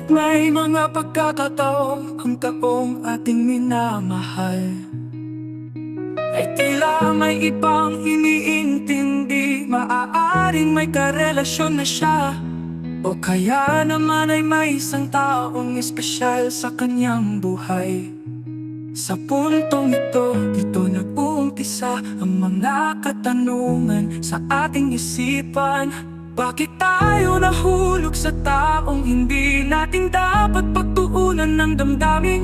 Ngunit may mga pagkakataon ang taong ating minamahal ay tila may ibang iniintindi. Maaaring may karelasyon na siya, o kaya naman ay may isang taong espesyal sa kanyang buhay. Sa puntong dito nag-uumpisa ang mga katanungan sa ating isipan. Bakit tayo nahulog sa taong hindi natin dapat pagtuunan ng damdamin?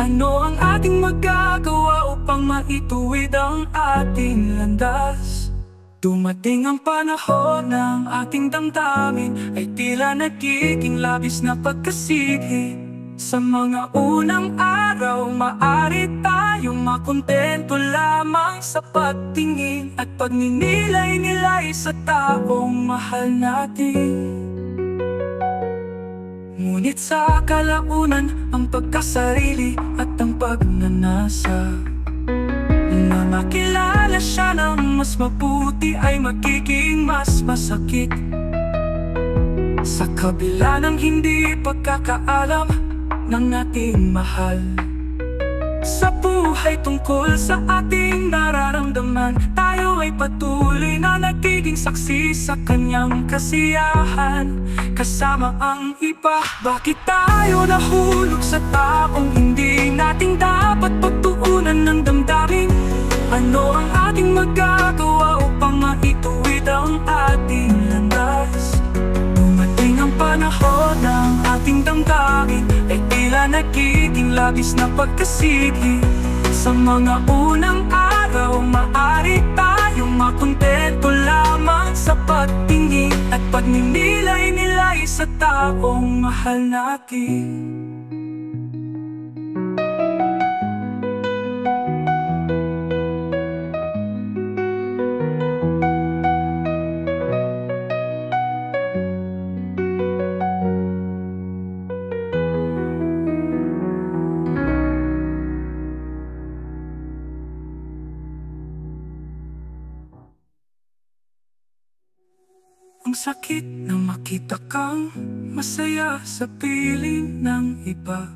Ano ang ating magagawa upang maituwid ang ating landas? Dumating ang panahon ng ating damdamin ay tila nagiging labis na pagkasigi. Sa mga unang araw, maaari tayong makontento lamang sa pagtingin at pagninilay-nilay sa taong mahal natin. Ngunit sa kalaunan, ang pagkasarili at ang pagnanasa na makilala siya ng mas mabuti ay magiging mas masakit. Sa kabila ng hindi pagkakaalam ng ating mahal sa buhay tungkol sa ating nararamdaman, tayo ay patuloy na nagiging saksi sa kanyang kasiyahan kasama ang iba. Bakit tayo nahulog sa taong hindi natin dapat pagtuunan ng damdamin? Ano ang ating magagawa upang maituwid ang ating landas? Dumating ang panahon ng ating damdamin ay tila nagiging labis na pagkasigi. Sa mga unang araw, maaari tayong makontento lamang sa pagtingin at pagninilay-nilay sa taong mahal natin. Ang sakit na makita kang masaya sa piling ng iba.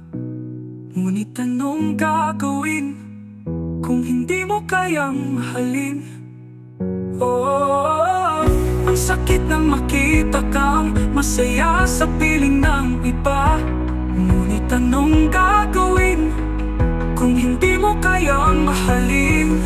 Ngunit anong gagawin kung hindi mo kayang mahalin? Oh, ang sakit na makita kang masaya sa piling ng iba. Ngunit anong gagawin kung hindi mo kayang mahalin?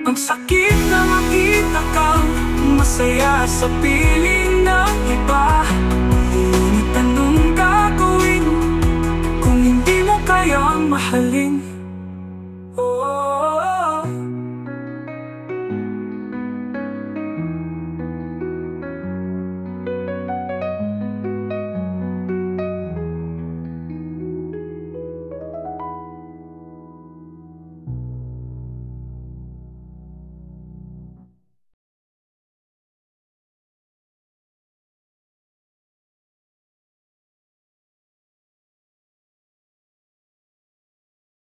Ang sakit na makita kang masaya sa piling ng iba. Ngunit anong gagawin kung hindi mo kayang mahalin?